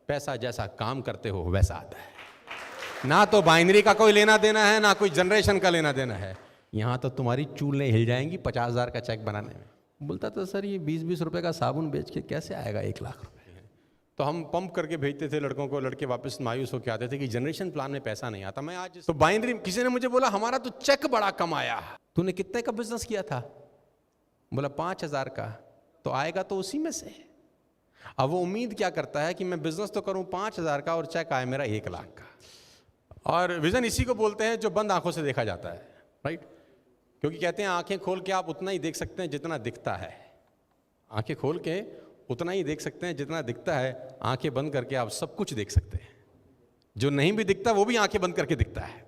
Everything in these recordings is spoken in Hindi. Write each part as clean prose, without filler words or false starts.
पैसा जैसा काम करते हो वैसा आता है। ना तो बाइनरी का कोई लेना देना है, ना कोई जनरेशन का लेना देना है। यहाँ तो तुम्हारी चूलें हिल जाएंगी 50,000 का चेक बनाने में। बोलता था सर ये 20-20 रुपए का साबुन बेच के कैसे आएगा 1 लाख रुपए। तो हम पंप करके भेजते थे लड़कों को, लड़के वापस मायूस होकर आते थे कि जनरेशन प्लान में पैसा नहीं आता। मैं आज तो बाइनरी, किसी ने मुझे बोला हमारा तो चेक बड़ा कम आया। तूने कितने का बिजनेस किया था? बोला 5,000 का। तो आएगा तो उसी में से। अब वो उम्मीद क्या करता है कि मैं बिजनेस तो करूं 5,000 का और चेक आए मेरा 1 लाख का। और विजन इसी को बोलते हैं जो बंद आंखों से देखा जाता है, राइट? क्योंकि कहते हैं आंखें खोल के आप उतना ही देख सकते हैं जितना दिखता है। आंखें खोल के उतना ही देख सकते हैं जितना दिखता है, आंखें बंद करके आप सब कुछ देख सकते हैं। जो नहीं भी दिखता वो भी आंखें बंद करके दिखता है।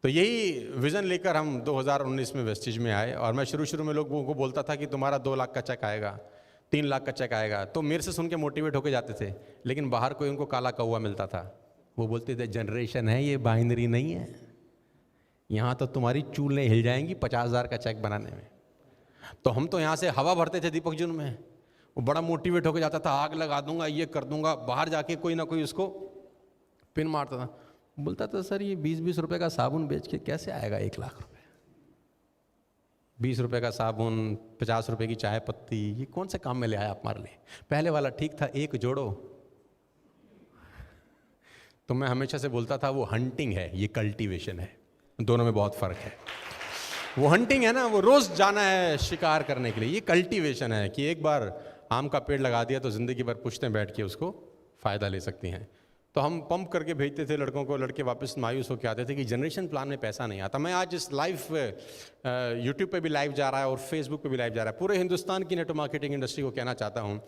तो यही विजन लेकर हम 2019 में वेस्टिज में आए। और मैं शुरू में लोगों को बोलता था कि तुम्हारा 2 लाख का चेक आएगा, 3 लाख का चेक आएगा। तो मेरे से सुन के मोटिवेट होके जाते थे, लेकिन बाहर कोई उनको काला कौवा मिलता था। वो बोलते थे जनरेशन है ये, बाइनरी नहीं है। यहाँ तो तुम्हारी चूलें हिल जाएंगी 50,000 का चेक बनाने में। तो हम तो यहाँ से हवा भरते थे दीपक जून में। वो बड़ा मोटिवेट होकर जाता था, आग लगा दूंगा, ये कर दूंगा। बाहर जाके कोई ना कोई उसको पिन मारता था। बोलता था सर ये 20-20 रुपए का साबुन बेच के कैसे आएगा 1 लाख रुपए। 20 रुपए का साबुन, 50 रुपए की चाय पत्ती, ये कौन से काम में ले आया आप हमारे लिए? पहले वाला ठीक था, एक जोड़ो। तो मैं हमेशा से बोलता था वो हंटिंग है, ये कल्टीवेशन है, दोनों में बहुत फर्क है। वो हंटिंग है ना, वो रोज जाना है शिकार करने के लिए। ये कल्टीवेशन है कि एक बार आम का पेड़ लगा दिया तो जिंदगी भर पुश्तें बैठ के उसको फायदा ले सकती हैं। तो हम पंप करके भेजते थे लड़कों को, लड़के वापस मायूस होकर आते थे कि जनरेशन प्लान में पैसा नहीं आता। मैं आज इस लाइव यूट्यूब पे भी लाइव जा रहा है और फेसबुक पे भी लाइव जा रहा है। पूरे हिंदुस्तान की नेटवर्क मार्केटिंग इंडस्ट्री को कहना चाहता हूँ,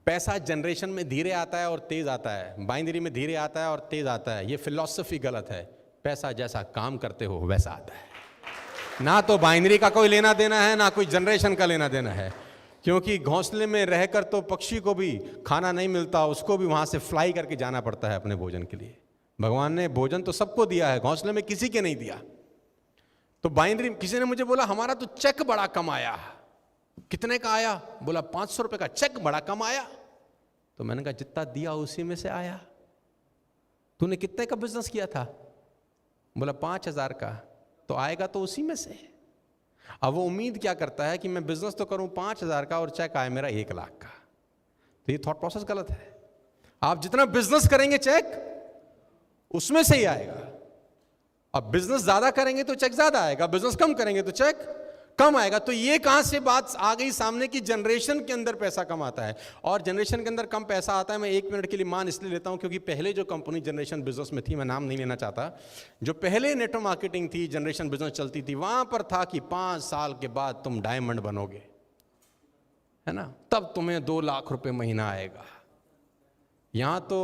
पैसा जनरेशन में धीरे आता है और तेज आता है, बाइनरी में धीरे आता है और तेज आता है। ये फिलॉसफी गलत है। पैसा जैसा काम करते हो वैसा आता है। ना तो बाइनरी का कोई लेना देना है, ना कोई जनरेशन का लेना देना है। क्योंकि घोंसले में रहकर तो पक्षी को भी खाना नहीं मिलता, उसको भी वहां से फ्लाई करके जाना पड़ता है अपने भोजन के लिए। भगवान ने भोजन तो सबको दिया है, घोंसले में किसी के नहीं दिया। तो बाइनरी, किसी ने मुझे बोला हमारा तो चेक बड़ा कम आया। कितने का आया? बोला 500 रुपए का चेक बड़ा कम आया। तो मैंने कहा जितना दिया उसी में से आया। तूने कितने का बिजनेस किया था? बोला 5,000 का। तो आएगा तो उसी में से। अब वो उम्मीद क्या करता है कि मैं बिजनेस तो करूं 5,000 का और चेक आए मेरा 1 लाख का। तो ये थॉट प्रोसेस गलत है। आप जितना बिजनेस करेंगे चेक उसमें से ही आएगा। अब बिजनेस ज्यादा करेंगे तो चेक ज्यादा आएगा, बिजनेस कम करेंगे तो चेक कम आएगा। तो ये कहां से बात आ गई सामने कि जनरेशन के अंदर पैसा कम आता है। और जनरेशन के अंदर कम पैसा आता है, मैं 1 मिनट के लिए मान इसलिए लेता हूं क्योंकि पहले जो कंपनी जनरेशन बिजनेस में थी, मैं नाम नहीं लेना चाहता, जो पहले नेटवर्क मार्केटिंग थी, जनरेशन बिजनेस चलती थी, वहां पर था कि 5 साल के बाद तुम डायमंड बनोगे, है ना, तब तुम्हें 2 लाख रुपए महीना आएगा। यहाँ तो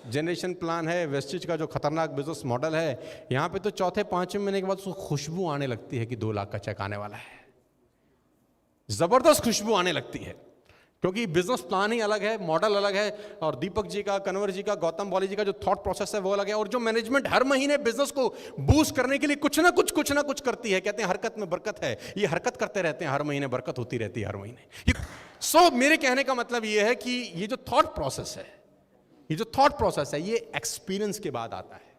जनरेशन प्लान है, वेस्टिज का जो खतरनाक बिजनेस मॉडल है, यहाँ पे तो चौथे 5वें महीने के बाद उसको खुशबू आने लगती है कि 2 लाख का चेक आने वाला है। जबरदस्त खुशबू आने लगती है क्योंकि बिजनेस प्लान ही अलग है, मॉडल अलग है। और दीपक जी का, कन्वर जी का, गौतम बौली जी का जो थॉट प्रोसेस है वो अलग है। और जो मैनेजमेंट हर महीने बिजनेस को बूस्ट करने के लिए कुछ ना कुछ करती है। कहते हैं हरकत में बरकत है, ये हरकत करते रहते हैं, हर महीने बरकत होती रहती है हर महीने। मेरे कहने का मतलब ये है कि ये जो थॉट प्रोसेस है, ये एक्सपीरियंस के बाद आता है।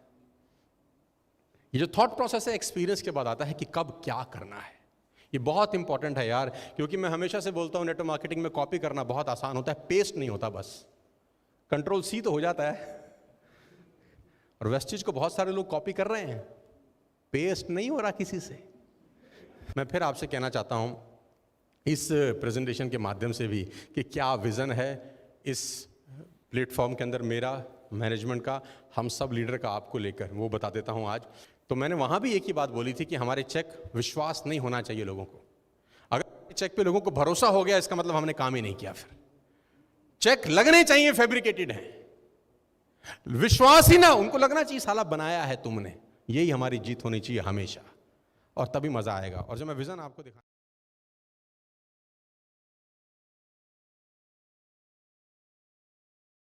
ये जो थॉट प्रोसेस है एक्सपीरियंस के बाद आता है कि कब क्या करना है। ये बहुत इंपॉर्टेंट है यार, क्योंकि मैं हमेशा से बोलता हूं नेटवर्क मार्केटिंग में कॉपी करना बहुत आसान होता है, पेस्ट नहीं होता। बस कंट्रोल सी तो हो जाता है। और वेस्टिज को बहुत सारे लोग कॉपी कर रहे हैं, पेस्ट नहीं हो रहा किसी से। मैं फिर आपसे कहना चाहता हूं इस प्रेजेंटेशन के माध्यम से भी कि क्या विजन है इस प्लेटफॉर्म के अंदर, मेरा, मैनेजमेंट का, हम सब लीडर का आपको लेकर, वो बता देता हूं आज। तो मैंने वहां भी एक ही बात बोली थी कि हमारे चेक विश्वास नहीं होना चाहिए लोगों को। अगर चेक पे लोगों को भरोसा हो गया इसका मतलब हमने काम ही नहीं किया। फिर चेक लगने चाहिए फैब्रिकेटेड है, विश्वास ही ना, उनको लगना चाहिए साला बनाया है तुमने। यही हमारी जीत होनी चाहिए हमेशा, और तभी मजा आएगा। और जब मैं विजन आपको दिखा